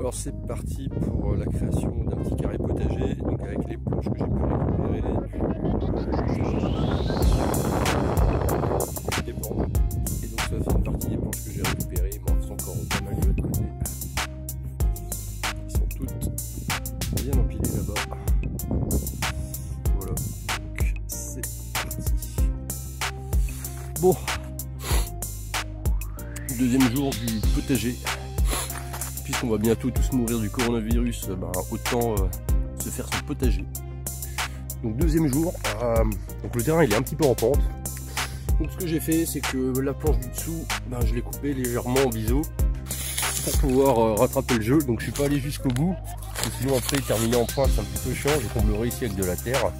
Alors c'est parti pour la création d'un petit carré potager, donc avec les planches que j'ai pu récupérer des planches. Et donc ça fait une partie des planches que j'ai récupérées, il m'en reste encore pas mal de l'autre côté. Ils sont toutes bien empilées là-bas. Voilà, donc c'est parti. Bon, deuxième jour du potager. Puisqu'on va bientôt tous mourir du coronavirus, autant se faire son potager. Donc deuxième jour, donc le terrain il est un petit peu en pente. Donc ce que j'ai fait, c'est que la planche du dessous, je l'ai coupée légèrement en biseau pour pouvoir rattraper le jeu. Donc je suis pas allé jusqu'au bout, parce que sinon après terminer en pointe c'est un petit peu chiant. Je comblerai ici avec de la terre.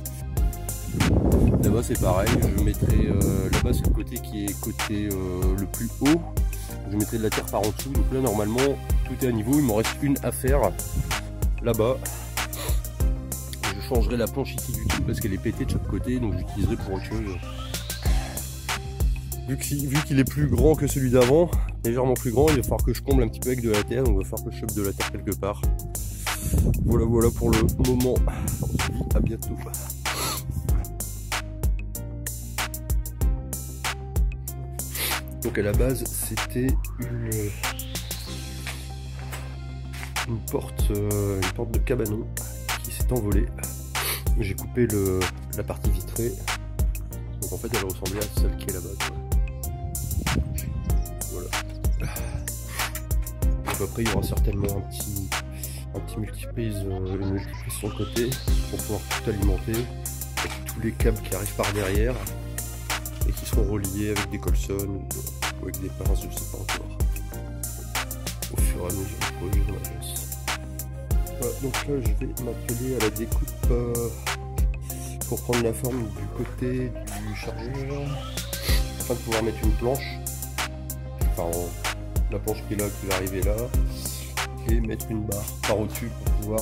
Là-bas c'est pareil, je mettrai là-bas c'est le côté qui est côté le plus haut. Je mettrai de la terre par en dessous. Donc là normalement tout est à niveau, il m'en reste une à faire là-bas. Je changerai la planche ici du dessous parce qu'elle est pétée de chaque côté, donc j'utiliserai pour autre chose. Vu qu'il est plus grand que celui d'avant, légèrement plus grand, il va falloir que je comble un petit peu avec de la terre, donc il va falloir que je chope de la terre quelque part. Voilà pour le moment, on se dit à bientôt. Donc à la base c'était une porte de cabanon qui s'est envolée. J'ai coupé la partie vitrée, donc en fait elle ressemblait à celle qui est là-bas. Voilà. Donc après il y aura certainement un petit multiprise, une multiprise sur le côté pour pouvoir tout alimenter avec tous les câbles qui arrivent par derrière et qui seront reliés avec des colsonnes ou avec des pinces, je sais pas encore. Au fur et à mesure du projet de l'agence. Voilà, donc là je vais m'atteler à la découpe pour prendre la forme du côté du chargeur afin de pouvoir mettre une planche, enfin la planche qui est là, qui va arriver là, et mettre une barre par au-dessus pour pouvoir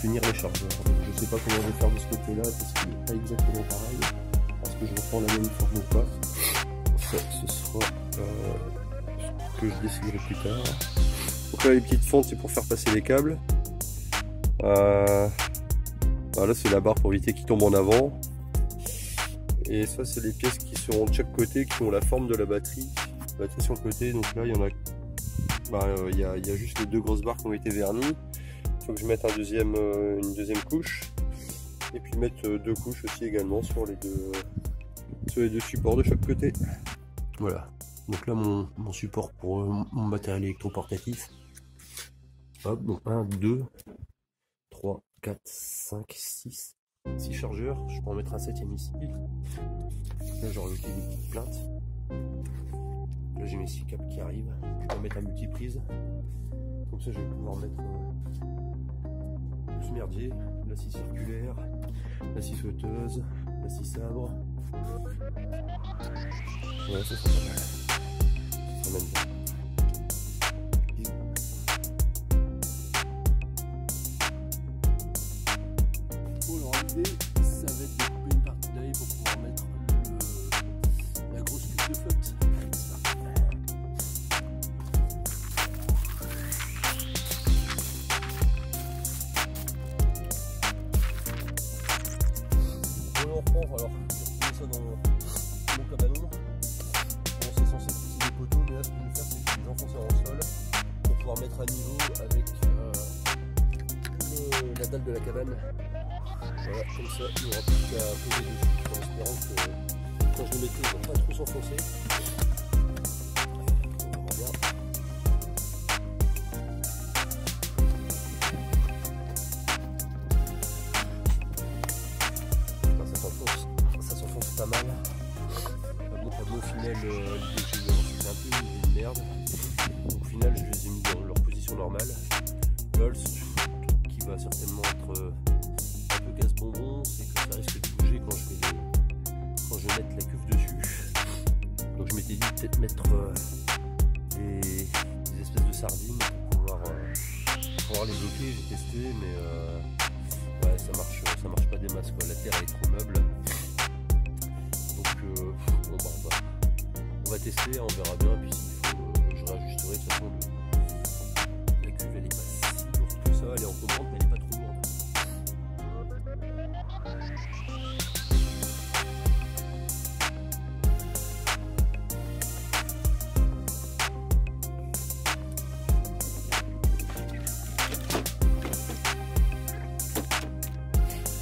tenir les chargeurs. Donc, je sais pas comment je vais faire de ce côté là parce qu'il n'est pas exactement pareil. Est-ce que je reprends la même forme ou pas? Ça, ce sera ce que je déciderai plus tard. Donc là les petites fentes c'est pour faire passer les câbles. Là c'est la barre pour éviter qu'ils tombent en avant. Et ça c'est les pièces qui seront de chaque côté, qui ont la forme de la batterie. La batterie sur le côté, donc là il y en a. Il y a juste les deux grosses barres qui ont été vernies. Il faut que je mette une deuxième couche. Et puis mettre deux couches aussi également sur les deux supports de chaque côté. Voilà. Donc là mon support pour mon matériel électroportatif. Hop, donc 1, 2, 3, 4, 5, 6 chargeurs. Je peux en mettre un 7ème ici. Là j'aurai aussi des petites plaintes. Là j'ai mes 6 câbles qui arrivent. Je peux mettre un multiprise. Comme ça je vais pouvoir mettre le merdier, la scie circulaire, la scie sauteuse, la scie sabre. Ouais, ça sera pas mal. Ça sera même bien. Alors l'idée, ça va être de couper une partie d'ail pour pouvoir mettre la grosse cuve de flotte. On reprend, alors je vais retrouver ça dans mon cabanon. Bon, c'est censé pousser des poteaux, mais là ce que je vais faire c'est que je vais les enfoncer en sol pour pouvoir mettre à niveau avec la dalle de la cabane. Voilà, comme ça il n'y aura plus qu'à poser dessus en espérant que quand je le mettrai, il ne va pas trop s'enfoncer. On verra bien. Ça s'enfonce pas mal. Bon, au final, l'idée que j'ai eu avant c'était un peu une merde. Donc, au final, je les ai mis dans leur position normale. Là, le truc qui va certainement être un peu casse-bonbon, c'est que ça risque de bouger quand je vais mettre la cuve dessus. Donc je m'étais dit peut-être mettre des espèces de sardines pour pouvoir les bloquer. J'ai testé, mais ouais, ça marche pas des masses quoi. La terre elle est trop meuble. Donc on va tester, on verra bien. Puis s'il faut, je réajusterai de toute façon la cuve cuve elle est pas si lourde que ça, elle est encombrante mais elle est pas trop lourde.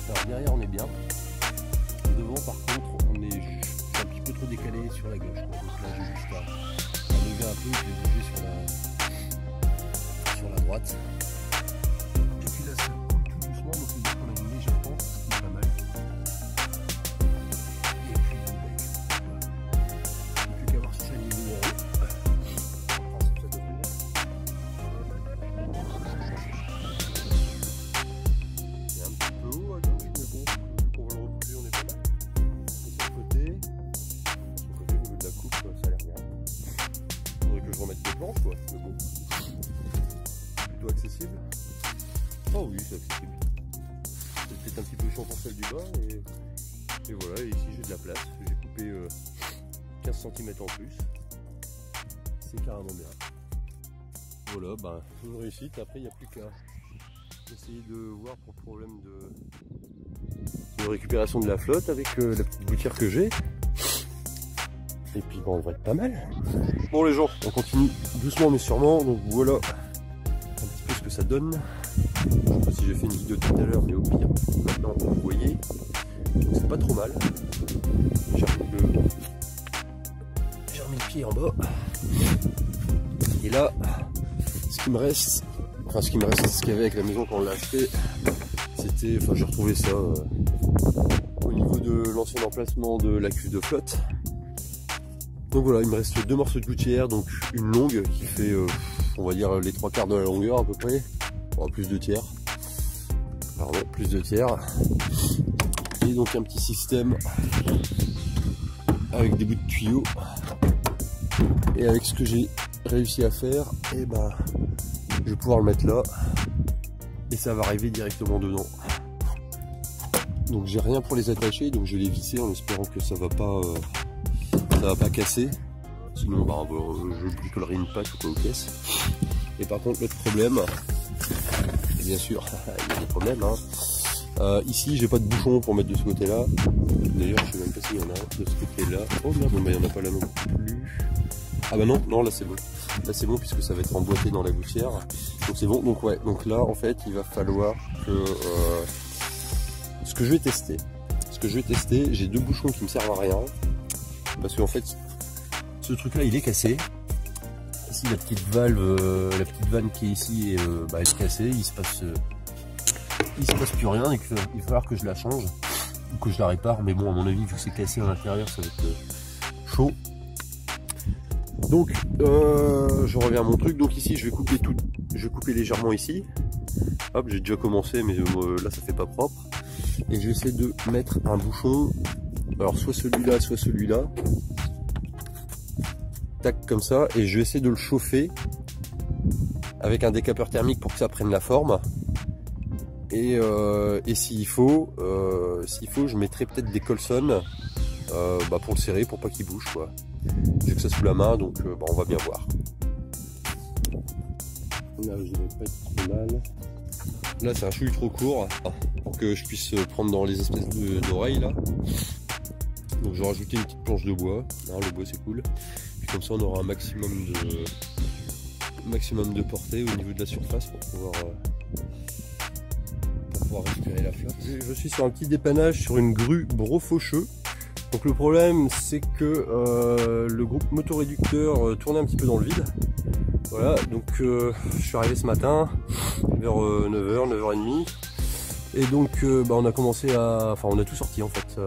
Alors derrière on est bien. Devant par contre on est un petit peu trop décalé sur la gauche. Donc là j'ai juste à lever un peu, je vais bouger sur la droite. Et puis là ça coule tout doucement, donc c'est dire qu'on a une légère pente, ce qui est pas mal. Et puis bon bec. Il n'y a plus qu'à voir si ça niveau en haut. En principe ça devrait être. C'est un petit peu haut à gauche, mais bon, vu qu'on va le repousser, on est pas mal. Et sur le côté au niveau de la coupe, ça a l'air bien. Faudrait que je remette des planches quoi, mais bon. Plutôt accessible. Oh oui, c'est accessible. C'est peut-être un petit peu chiant pour celle du bas et voilà, et ici j'ai de la place. J'ai coupé 15 cm en plus. C'est carrément bien. Voilà, ben une réussite. Après il n'y a plus qu'à essayer de voir pour le problème de récupération de la flotte avec la petite gouttière que j'ai. Et puis bon, on devrait être pas mal. Bon les gens, on continue doucement mais sûrement. Donc voilà un petit peu ce que ça donne. Je sais pas si j'ai fait une vidéo tout à l'heure, mais au pire, maintenant vous voyez. Donc c'est pas trop mal. J'ai remis le pied en bas. Et là, ce qui me reste, ce qu'il y avait avec la maison quand on l'a acheté, c'était, j'ai retrouvé ça au niveau de l'ancien emplacement de la cuve de flotte. Donc voilà, il me reste deux morceaux de gouttière, donc une longue qui fait, on va dire, les 3/4 de la longueur à peu près, plus de tiers. Pardon, plus de tiers. Et donc un petit système avec des bouts de tuyaux. Et avec ce que j'ai réussi à faire, et ben, je vais pouvoir le mettre là et ça va arriver directement dedans. Donc j'ai rien pour les attacher, donc je vais les visser en espérant que ça va pas casser. Sinon je bricolerai une patte ou quoi aux caisses. Et par contre l'autre problème, et bien sûr il y a des problèmes hein. Ici j'ai pas de bouchon pour mettre de ce côté là. D'ailleurs je sais même pas s'il y en a un de ce côté là. Oh merde, il n'y en a pas là non plus. Ah bah non là c'est bon. Là c'est bon puisque ça va être emboîté dans la gouttière. Donc c'est bon, donc ouais, donc là en fait il va falloir que ce que je vais tester, j'ai deux bouchons qui me servent à rien. Parce qu'en fait ce truc là il est cassé. Ici la petite valve, la petite vanne qui est ici elle est cassée, il se passe plus rien, et il va falloir que je la change ou que je la répare, mais bon à mon avis vu que c'est cassé à l'intérieur ça va être chaud. Donc je reviens à mon truc, donc ici je vais couper légèrement ici. Hop, j'ai déjà commencé mais là ça fait pas propre. Et je vais essayer de mettre un bouchon, alors soit celui-là, soit celui-là. Tac comme ça, et je vais essayer de le chauffer avec un décapeur thermique pour que ça prenne la forme. Et s'il faut, je mettrai peut-être des Colson pour le serrer, pour pas qu'il bouge quoi. J'ai que ça sous la main, donc on va bien voir. Là je devrais pas être trop mal. Là c'est un chouille trop court pour que je puisse prendre dans les espèces d'oreilles là. Donc je vais rajouter une petite planche de bois. Alors, le bois c'est cool. Puis comme ça on aura un maximum de portée au niveau de la surface pour pouvoir récupérer la flotte. Je suis sur un petit dépannage sur une grue Brofaucheux. Donc le problème c'est que le groupe motoréducteur tournait un petit peu dans le vide. Voilà, donc je suis arrivé ce matin vers 9h, 9h30. Et donc on a commencé à... Enfin on a tout sorti en fait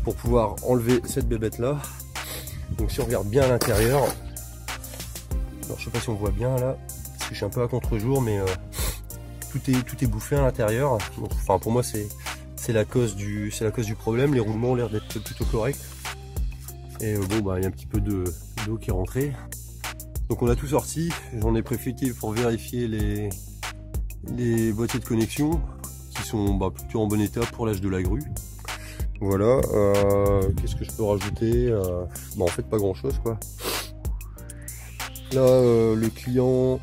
pour pouvoir enlever cette bébête là. Donc si on regarde bien à l'intérieur, alors je sais pas si on voit bien là, parce que je suis un peu à contre-jour, mais tout est bouffé à l'intérieur. Enfin pour moi c'est la cause du problème. Les roulements ont l'air d'être plutôt corrects. Et il y a un petit peu d'eau qui est rentrée. Donc on a tout sorti. J'en ai profité pour vérifier les boîtiers de connexion qui sont plutôt en bon état pour l'âge de la grue. Voilà. Qu'est-ce que je peux rajouter? En fait pas grand chose quoi. Là le client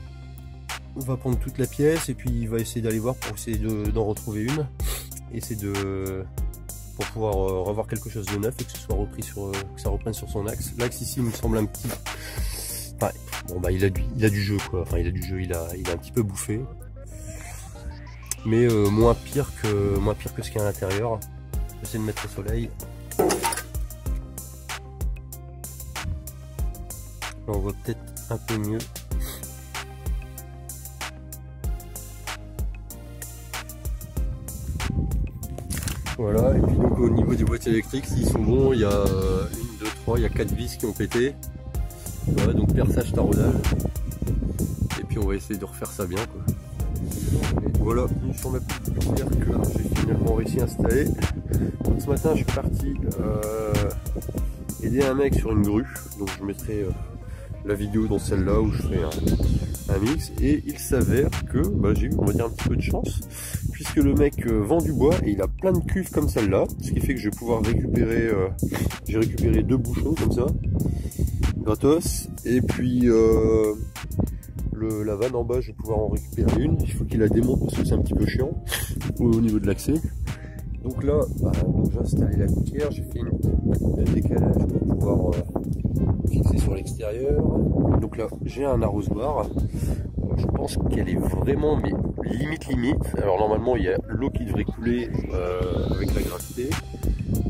on va prendre toute la pièce et puis il va essayer d'aller voir pour essayer d'en retrouver une. Et c'est pour pouvoir revoir quelque chose de neuf et que ce soit repris que ça reprenne sur son axe. L'axe ici me semble un petit... Enfin, bon bah il a du jeu quoi, enfin il a du jeu, il a un petit peu bouffé. Mais moins pire que ce qu'il y a à l'intérieur. J'essaie de mettre au soleil. Là on voit peut-être un peu mieux. Voilà, et puis donc au niveau des boîtiers électriques, s'ils sont bons, il y a 1, 2, 3, il y a 4 vis qui ont pété. Voilà, donc perçage taraudage. Et puis on va essayer de refaire ça bien quoi. Et voilà, sur ma petite lumière que là j'ai finalement réussi à installer. Donc, ce matin je suis parti aider un mec sur une grue. Donc je mettrai la vidéo dans celle-là où je fais un mix. Et il s'avère que j'ai eu, on va dire, un petit peu de chance. Puisque le mec vend du bois et il a plein de cuves comme celle-là. Ce qui fait que je vais pouvoir récupérer, j'ai récupéré 2 bouchons comme ça. Gratos. Et puis la vanne en bas je vais pouvoir en récupérer une. Il faut qu'il la démonte parce que c'est un petit peu chiant au niveau de l'accès. Donc là donc j'ai installé la gouttière, j'ai fait un décalage pour pouvoir fixer sur l'extérieur. Donc là j'ai un arrosoir. Je pense qu'elle est vraiment mais limite. Alors normalement il y a l'eau qui devrait couler avec la gravité.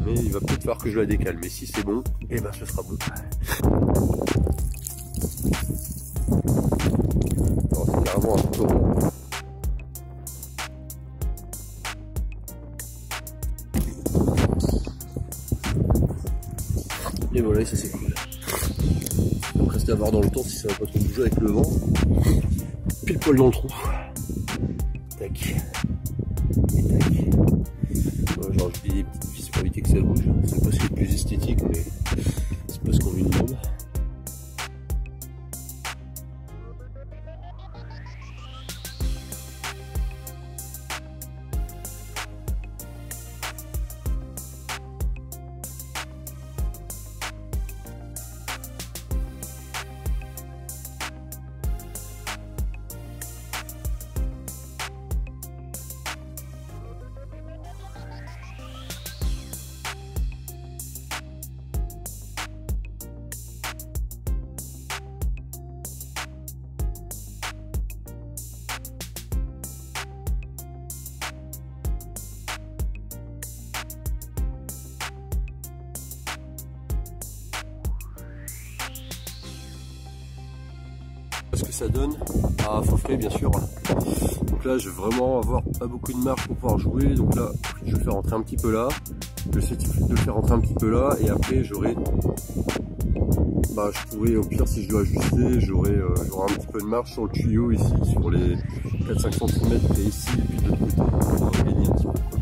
Mais il va peut-être falloir que je la décale. Mais si c'est bon, et ce sera bon. Alors c'est carrément un torrent. Et voilà, ça c'est cool. Donc reste à voir dans le temps si ça va pas trop bouger avec le vent. Pile poil dans le trou. Tac. Et tac. J'ai rajouté des petites vis pour éviter que ça bouge. C'est pas ce qui est le plus esthétique, mais c'est pas ce qu'on lui demande. Ce que ça donne à Fauffret bien sûr. Donc là je vais vraiment avoir pas beaucoup de marge pour pouvoir jouer. Donc là je vais faire rentrer un petit peu là. Je vais essayer de le faire rentrer un petit peu là et après j'aurai je pourrais au pire si je dois ajuster j'aurai un petit peu de marge sur le tuyau ici sur les 4-5 cm et ici et puis de l'autre côté pour gagner un petit peu quoi.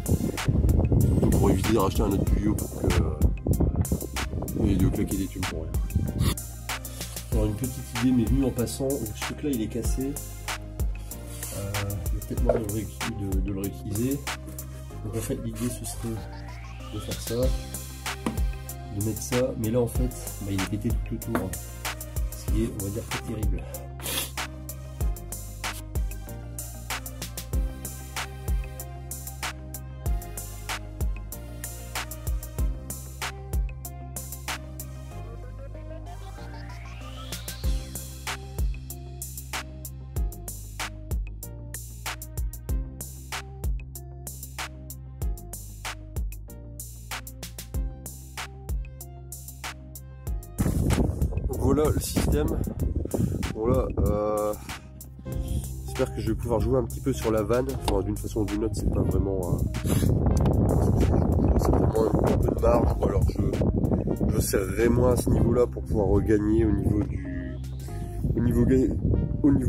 Surtout pour éviter de racheter un autre tuyau pour que et de claquer des tubes pour rien. Alors une petite idée m'est venue en passant, ce truc là il est cassé, il y a peut-être moyen de le réutiliser. Donc en fait l'idée ce serait de faire ça, de mettre ça, mais là en fait il est pété tout autour, ce qui est on va dire très terrible. Voilà le système. Voilà, j'espère que je vais pouvoir jouer un petit peu sur la vanne. Enfin, d'une façon ou d'une autre, c'est pas vraiment c'est vraiment un peu de marge, ou alors je serrerai moins à ce niveau-là pour pouvoir regagner au niveau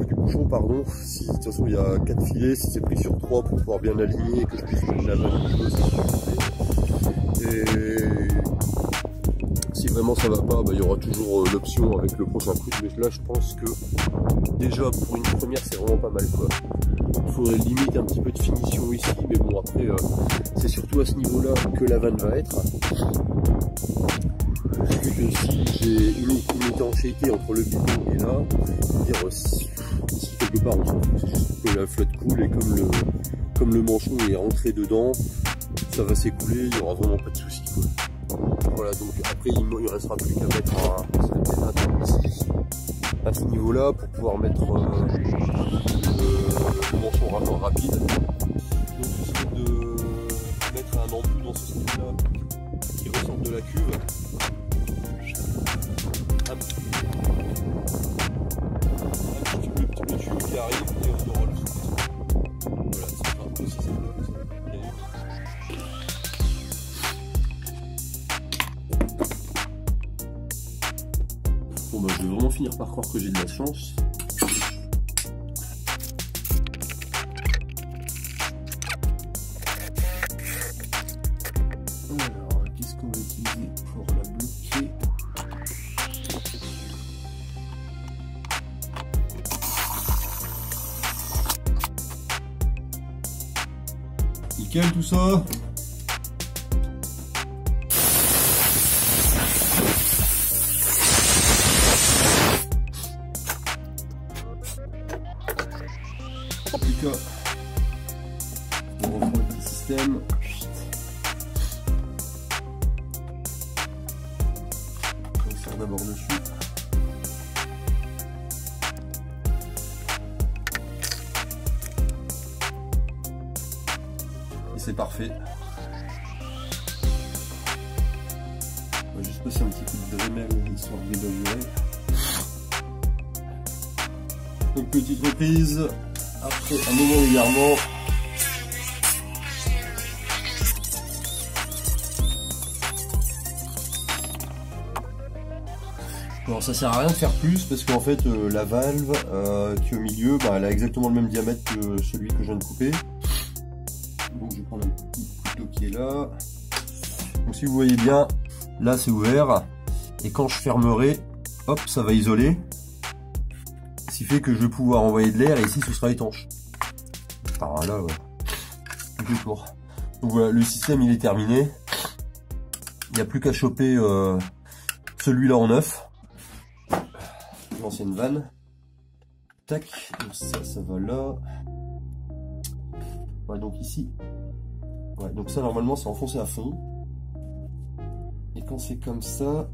du bouchon, pardon. Si de toute façon il y a 4 filets, si c'est pris sur 3 pour pouvoir bien aligner et que je puisse mettre la vanne au chose. Et si vraiment ça va pas, il y aura toujours l'option avec le prochain coup. Mais là je pense que déjà pour une première c'est vraiment pas mal quoi. Il faudrait limite un petit peu de finition ici, mais bon après c'est surtout à ce niveau là que la vanne va être. Vu que si j'ai une étanchéité entre le bidon et là, dire si quelque quelque part on s'en fout, c'est juste que la flotte coule et comme le manchon est rentré dedans, ça va s'écouler, il n'y aura vraiment pas de soucis quoi. Voilà, donc après il restera plus qu'à mettre un terme ici à ce niveau là pour pouvoir mettre le manchon rapport rapide. Donc ce serait de mettre un embout dans ce style là qui ressorte de la cuve. Un petit tuyau qui arrive et on aura le sous-titre. Voilà, c'est pas aussi simple. Bon bah je vais vraiment finir par croire que j'ai de la chance. Alors qu'est-ce qu'on va utiliser pour la bloquer? Nickel tout ça. En tout cas, on reprend le petit système. On sert d'abord dessus. Et c'est parfait. On va juste passer un petit coup de Dremel histoire de débaturer. Donc petite reprise. Après un moment d'égarement. Alors ça sert à rien de faire plus parce qu'en fait la valve qui est au milieu, bah, elle a exactement le même diamètre que celui que je viens de couper. Donc je vais prendre un petit couteau qui est là. Donc si vous voyez bien, là c'est ouvert. Et quand je fermerai, hop, ça va isoler. Ce qui fait que je vais pouvoir envoyer de l'air et ici ce sera étanche. Par là, ouais. Tout le tour. Donc voilà, le système il est terminé. Il n'y a plus qu'à choper celui-là en neuf. L'ancienne vanne. Tac, donc ça va là. Ouais, donc ici. Ouais, donc ça normalement c'est enfoncé à fond. Et quand c'est comme ça,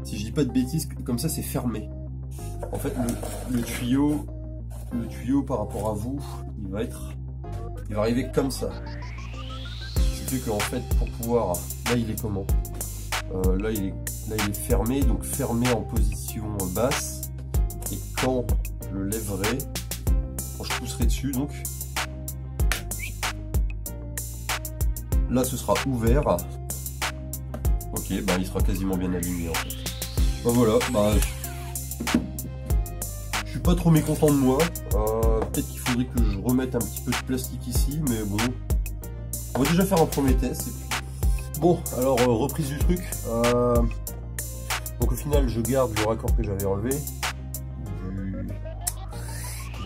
si je dis pas de bêtises, comme ça c'est fermé. En fait, le tuyau par rapport à vous, il va arriver comme ça. Ce qui fait qu'en fait, pour pouvoir, là il est comment? Là il est fermé, donc fermé en position basse. Et quand je le lèverai, quand je pousserai dessus, donc là ce sera ouvert. Ok, bah il sera quasiment bien aligné en fait. Bah voilà, bah je suis pas trop mécontent de moi. Peut-être qu'il faudrait que je remette un petit peu de plastique ici, mais bon, on va déjà faire un premier test. Et puis... Bon, alors reprise du truc. Donc au final, je garde le raccord que j'avais relevé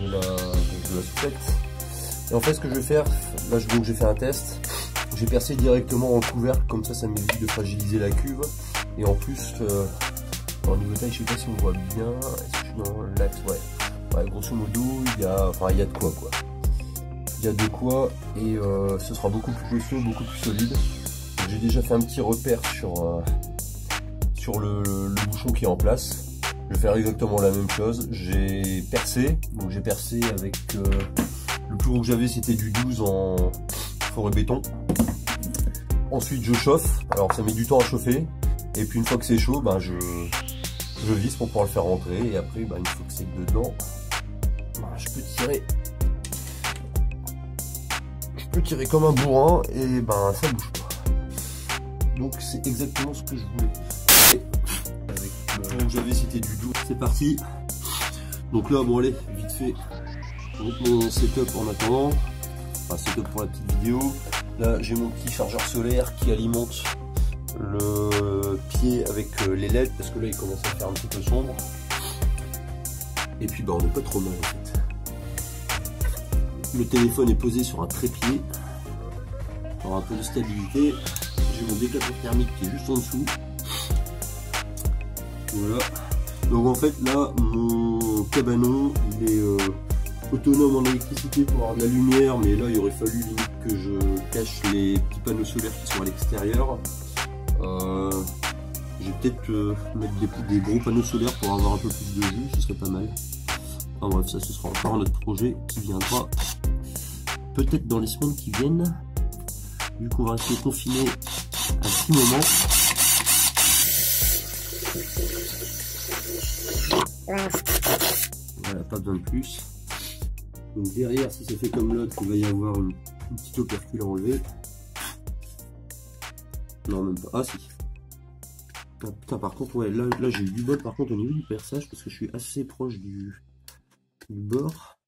de la soufflette. Et en fait, ce que je vais faire, là donc j'ai fait un test. J'ai percé directement en couvercle, comme ça m'évite de fragiliser la cuve. Et en plus, au niveau taille, je sais pas si on voit bien. Est-ce que je suis dans l'axe? Ouais. Ouais, grosso modo, il y a de quoi. Il y a de quoi et ce sera beaucoup plus costaud, beaucoup plus solide. J'ai déjà fait un petit repère sur le bouchon qui est en place. Je vais faire exactement la même chose. J'ai percé, donc j'ai percé avec le plus gros que j'avais, c'était du 12 en forêt béton. Ensuite je chauffe, alors ça met du temps à chauffer, et puis une fois que c'est chaud, ben je visse pour pouvoir le faire rentrer, et après ben, une fois que c'est dedans, ben, je peux tirer comme un bourrin, et ben ça bouge pas. Donc c'est exactement ce que je voulais. Avec le que j'avais, c'était du 12. C'est parti. Donc là, bon allez, vite fait. Donc mon setup en attendant, enfin setup pour la petite vidéo. Là j'ai mon petit chargeur solaire qui alimente le pied avec les LED parce que là il commence à faire un petit peu sombre. Et puis bah on n'est pas trop mal en fait. Le téléphone est posé sur un trépied pour un peu de stabilité. J'ai mon décapeur thermique qui est juste en dessous. Voilà. Donc en fait là mon cabanon il est autonome en électricité pour avoir de la lumière, mais là il aurait fallu limite que je cache les petits panneaux solaires qui sont à l'extérieur. Je vais peut-être mettre des gros panneaux solaires pour avoir un peu plus de jus, ce serait pas mal. Enfin bref, ça ce sera encore un autre projet qui viendra peut-être dans les semaines qui viennent, vu qu'on va rester confiné un petit moment. Voilà, pas besoin de plus. Donc derrière, si ça fait comme l'autre, il va y avoir une petite opercule à enlever. Non, même pas. Ah si. Ah, putain, par contre, ouais, là j'ai eu du bol par contre au niveau du perçage parce que je suis assez proche du bord.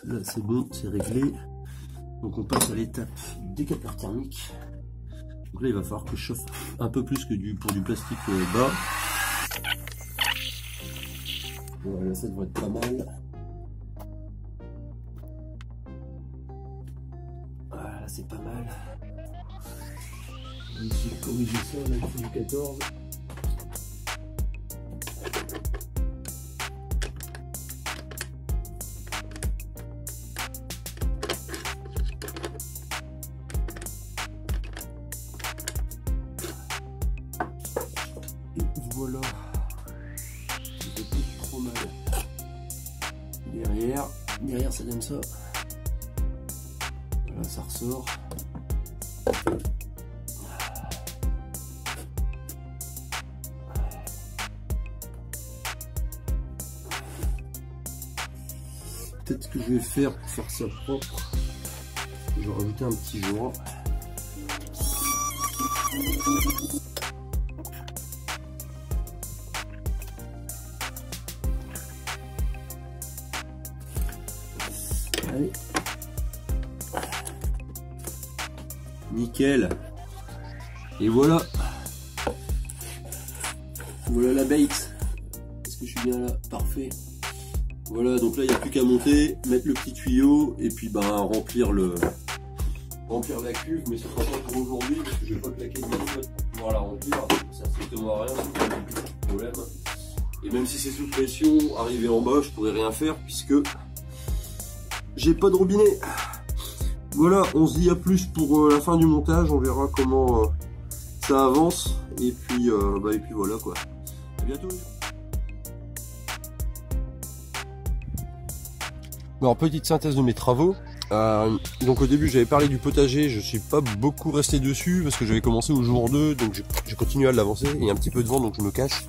Là c'est bon, c'est réglé. Donc on passe à l'étape du décapeur thermique. Donc là il va falloir que je chauffe un peu plus que pour du plastique bas. Voilà, ça devrait être pas mal. Voilà, c'est pas mal. On va essayer de corriger ça, là il faut du 14. Et voilà. C'est pas trop mal. Derrière ça donne ça. Voilà, ça ressort. Peut-être ce que je vais faire pour faire ça propre, je vais rajouter un petit joint. Allez. Nickel. Et voilà. Voilà la bait. Est-ce que je suis bien là? Parfait. Voilà, donc là il n'y a plus qu'à monter, mettre le petit tuyau et puis remplir la cuve, mais ce sera pas pour aujourd'hui parce que je vais pas claquer de ma flotte pour pouvoir la remplir, ça sert strictement à rien, c'est pas du problème. Et même si c'est sous pression, arriver en bas je pourrais rien faire puisque j'ai pas de robinet. Voilà, on se dit à plus pour la fin du montage, on verra comment ça avance et puis voilà quoi. À bientôt. Alors, petite synthèse de mes travaux. Donc au début j'avais parlé du potager, je suis pas beaucoup resté dessus parce que j'avais commencé au jour 2, donc j'ai continué à l'avancer. Il y a un petit peu de vent donc je me cache.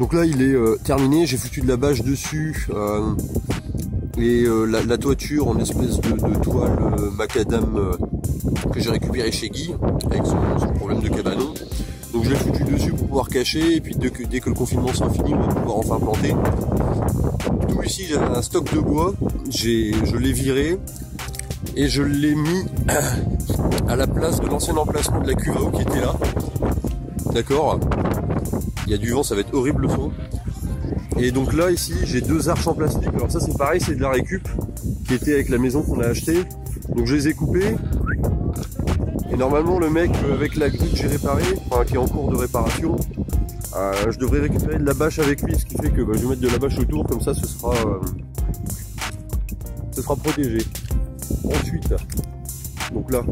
Donc là il est terminé, j'ai foutu de la bâche dessus et la toiture en espèce de toile macadam que j'ai récupéré chez Guy avec son problème de cabanon. Donc je l'ai foutu dessus pour pouvoir cacher et puis dès que le confinement sera fini on va pouvoir enfin planter. Tout ici j'avais un stock de bois, je l'ai viré et je l'ai mis à la place de l'ancien emplacement de la cuve à eau qui était là. D'accord. Il y a du vent, ça va être horrible le son. Et donc là ici j'ai deux arches en plastique. Alors ça c'est pareil, c'est de la récup qui était avec la maison qu'on a acheté. Donc je les ai coupées. Et normalement le mec avec la grue que j'ai réparée, enfin qui est en cours de réparation, je devrais récupérer de la bâche avec lui, ce qui fait que je vais mettre de la bâche autour, comme ça ce sera protégé. Ensuite, donc là,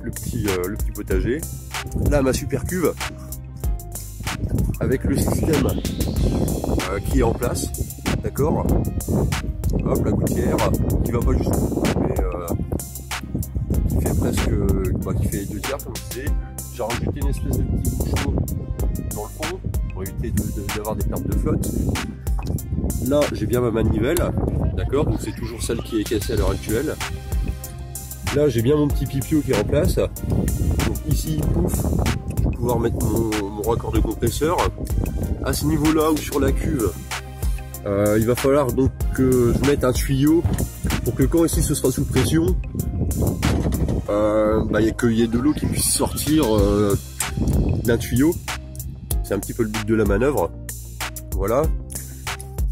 le petit potager. Là ma super cuve, avec le système qui est en place, d'accord. Hop, la gouttière, qui va pas jusqu'au mais qui fait presque, qui fait les 2 tiers comme je disais. J'ai rajouté une espèce de petit bouchon dans le fond pour éviter d'avoir des pertes de flotte. Là j'ai bien ma manivelle, d'accord, donc c'est toujours celle qui est cassée à l'heure actuelle. Là j'ai bien mon petit pipio qui est en place. Donc ici, pouf, je vais pouvoir mettre mon raccord de compresseur. À ce niveau là ou sur la cuve, il va falloir donc que je mette un tuyau pour que quand ici ce sera sous pression, qu'il y ait de l'eau qui puisse sortir d'un tuyau. C'est un petit peu le but de la manœuvre. Voilà.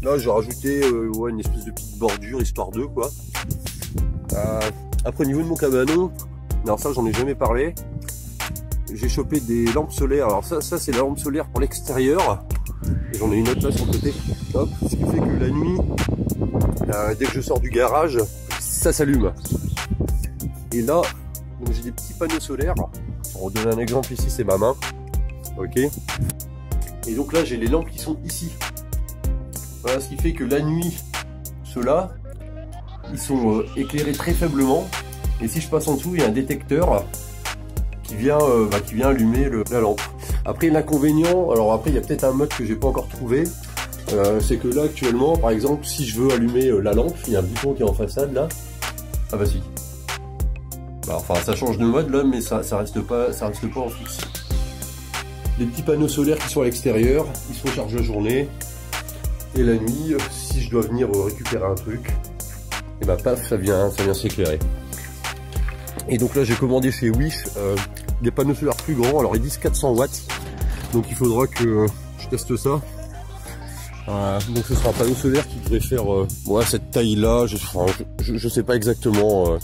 Là j'ai rajouté une espèce de petite bordure histoire d'eux quoi. Après au niveau de mon cabanon, alors ça j'en ai jamais parlé, j'ai chopé des lampes solaires. Alors ça c'est la lampe solaire pour l'extérieur. Et j'en ai une autre là sur le côté. Hop, ce qui fait que la nuit, dès que je sors du garage, ça s'allume. Et là, j'ai des petits panneaux solaires. Pour vous donner un exemple, ici c'est ma main. Ok. Et donc là, j'ai les lampes qui sont ici. Voilà, ce qui fait que la nuit, ceux-là, ils sont éclairés très faiblement. Et si je passe en dessous, il y a un détecteur qui vient allumer la lampe. Après, l'inconvénient, alors après, il y a peut-être un mode que j'ai pas encore trouvé. C'est que là, actuellement, par exemple, si je veux allumer la lampe, il y a un bouton qui est en façade là. Ah bah si. Bah, enfin, ça change de mode là, mais ça reste pas en fixe. Les petits panneaux solaires qui sont à l'extérieur, ils se rechargent la journée. Et la nuit, si je dois venir récupérer un truc, et bah paf, ça vient s'éclairer. Et donc là, j'ai commandé chez Wish des panneaux solaires plus grands. Alors ils disent 400 watts, donc il faudra que je teste ça. Donc ce sera un panneau solaire qui devrait faire cette taille là, je sais pas exactement,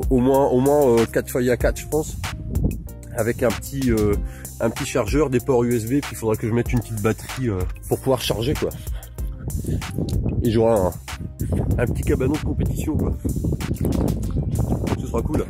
au moins 4 feuilles à 4 je pense, avec un petit chargeur, des ports USB, puis il faudra que je mette une petite batterie pour pouvoir charger quoi. Et j'aurai un petit cabanon de compétition quoi. Ce sera cool.